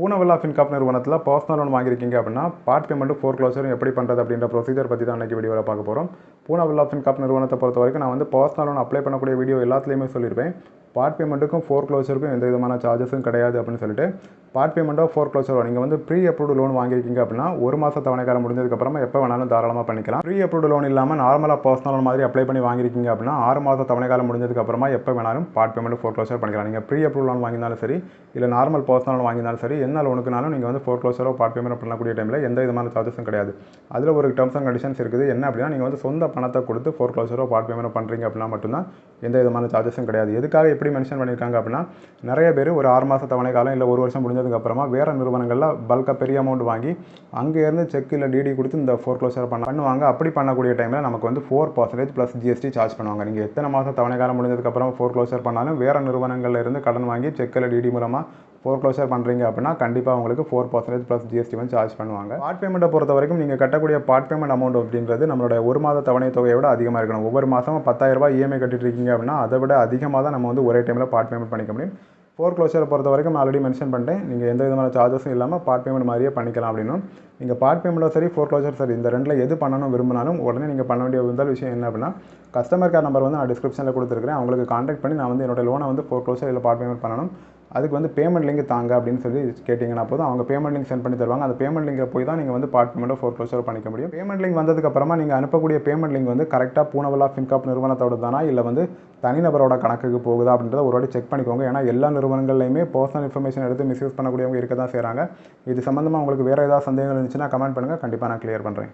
பூனவல்லா ஃபின்காப் நிறுவனத்தில் personal loan வாங்கியிருக்கீங்க அப்படின்னா பார்ட் பேமெண்ட்டு ஃபோர்க்ளோசரும் எப்படி பண்ணுறது அப்படின்ற ப்ரொசீஜர் பற்றி தான் இன்றைக்கி வீடியோவில் பார்க்க போகிறோம். பூனவல்லா ஃபின்காப் நிறுவனத்தை பொறுத்த வரைக்கும் நான் வந்து பர்சனல் லோன் அப்ளை பண்ணக்கூடிய வீடியோ எல்லாத்துலேயுமே சொல்லியிருப்பேன். பார்ட் பேமெண்ட்டுக்கும் ஃபோர்க்ளோசருக்கும் எந்த விதமான சார்ஜஸும் கிடையாது அப்படின்னு சொல்லிட்டு பார்ட் பேமெண்ட்டோ ஃபோர்க்ளோசரோ நீங்கள் வந்து ப்ரீ அப்ரூவ்டு லோன் வாங்கியிருக்கீங்க அப்படின்னா ஒரு மாத தவணை காலம் முடிஞ்சதுக்கப்புறமா எப்போ வேணாலும் தாராளமாக பண்ணிக்கலாம். ப்ரீ அப்ரூவ்டு லோன் இல்லாமல் நார்மலாக பர்சனல் லோன் மாதிரி அப்ளை பண்ணி வாங்கியிருக்கீங்க அப்படின்னா 6 மாத தவணை காலம் முடிஞ்சதுக்கப்புறமா எப்போ வேணாலும் பார்ட் பேமெண்ட் ஃபோர்க்ளோசர் பண்ணிக்கலாம். நீங்கள் ப்ரீ அப்ரூவ் லோன் வாங்கினாலும் சரி இல்லை நார்மல் பர்சனல் லோன் வாங்கினாலும் சரி என்ன லோனுக்குனாலும் நீங்கள் வந்து ஃபோர்க்ளோசரோ பார்ட் பேமெண்ட் பண்ணக்கூடிய டைமில் எந்த விதமான சார்ஜஸும் கிடையாது. அதில் ஒரு டர்ம்ஸ் அண்ட் கண்டிஷன்ஸ் இருக்குது. என்ன அப்படின்னா நீங்கள் வந்து சொந்த பணத்தை கொடுத்து ஃபோர்க்ளோசரோ பார்ட் பேமெண்ட் பண்ணுறீங்க அப்படின்னா மட்டும்தான் எந்த விதமான சார்ஜஸும் கிடையாது. எதுக்காக எப்படி மென்ஷன் பண்ணியிருக்காங்க அப்படின்னா நிறைய பேர் ஒரு 6 மாத தவணை காலம் இல்லை 1 வருஷம் முடிஞ்சதுக்கப்புறமா வேறு நிறுவனங்களில் பல்காக பெரிய அமௌண்ட் வாங்கி அங்கேருந்து செக் இல்லை டிடி கொடுத்து இந்த ஃபோர்க்ளோசர் பண்ணுவாங்க. அப்படி பண்ணக்கூடிய டைமில் நமக்கு வந்து 4% ப்ளஸ் ஜிஎஸ்டி சார்ஜ் பண்ணுவாங்க. நீங்கள் எத்தனை மாதம் தவணை காலம் முடிஞ்சதுக்கப்புறம் ஃபோர்க்ளோசர் பண்ணாலும் வேறு நிறுவனங்களில் இருந்து கடன் வாங்கி செக் இல்லை டிடி மூலமாக ஃபோர்க்ளோசர் பண்ணுறீங்க அப்படின்னா கண்டிப்பாக உங்களுக்கு 4% ப்ளஸ் ஜிஎஸ்டி வந்து சார்ஜ் பண்ணுவாங்க. பார்ட் பேமெண்ட்டை பொறுத்த வரைக்கும் நீங்கள் கட்டக்கூடிய பார்ட் பேமெண்ட் அமௌண்ட் அப்படின்றது நம்மளுடைய ஒரு மாத தவணை தொகையை விட அதிகமாக இருக்கணும். ஒவ்வொரு மாதமும் 10,000 ரூபாய் இஎம்ஐ கட்டிட்டு இருக்கீங்க அப்படின்னா அதை விட அதிகமாக தான் நம்ம வந்து ஒரே டைமில் பார்ட் பேமெண்ட் பண்ணிக்க முடியும். ஃபோர்க்ளோசரை பொறுத்த வரைக்கும் நான் ஆல்ரெடி மென்ஷன் பண்ணிட்டேன். நீங்கள் எந்த விதமான சார்ஜஸும் இல்லாமல் பார்ட் பேமெண்ட் மாதிரியே பண்ணிக்கலாம் அப்படின்னு. நீங்கள் பார்ட் பேமெண்ட்டோ சரி ஃபோர்க்ளோசர் சரி இந்த ரெண்டில் எது பண்ணணும் விரும்பினாலும் உடனே நீங்கள் பண்ண வேண்டிய முதல் விஷயம் என்ன அப்படின்னா கஸ்டமர் கேர் நம்பர் வந்து நான் டிஸ்கிரிப்ஷனில் கொடுத்துருக்கிறேன். அவங்களுக்கு கான்டாக்ட் பண்ணி நான் வந்து என்னோட லோனை வந்து ஃபோர்க்ளோசர் இல்லை பார்ட் பேமெண்ட் பண்ணணும், அதுக்கு வந்து பேமெண்ட் லிங்க் தாங்க அப்படின்னு சொல்லி கேட்டிங்கன்னா போதும் அவங்க பேமெண்ட் லிங்க் சென்ட் பண்ணி தருவாங்க. அந்த பேமெண்ட் லிங்கில் போய் தான் நீங்கள் வந்து பார்ட் பேமெண்ட்டோ ஃபோர்க்ளோசர் பண்ணிக்க முடியும். பேமெண்ட் லிங்க் வந்ததுக்கப்புறமா நீங்கள் அனுப்பக்கூடிய பேமெண்ட் லிங்க் வந்து கரெக்டாக பூனவல்லா ஃபின்காப் நிறுவனத்தோட தானா இல்லை வந்து தனிநபரோட கணக்குக்கு போகுதா அப்படின்றத ஒரு வாட்டி செக் பண்ணிக்கோங்க. ஏன்னா எல்லா நிறுவனங்கள்லையுமே பர்சனல் இன்ஃபர்மேஷன் எடுத்து மிஸ்யூஸ் பண்ணக்கூடியவங்க இருக்க தான் செய்கிறாங்க. இது சம்மந்தமாக உங்களுக்கு வேறு ஏதாவது சந்தேகங்கள் இருந்துச்சுன்னா கமெண்ட் பண்ணுங்கள், கண்டிப்பாக நான் கிளியர் பண்ணுறேன்.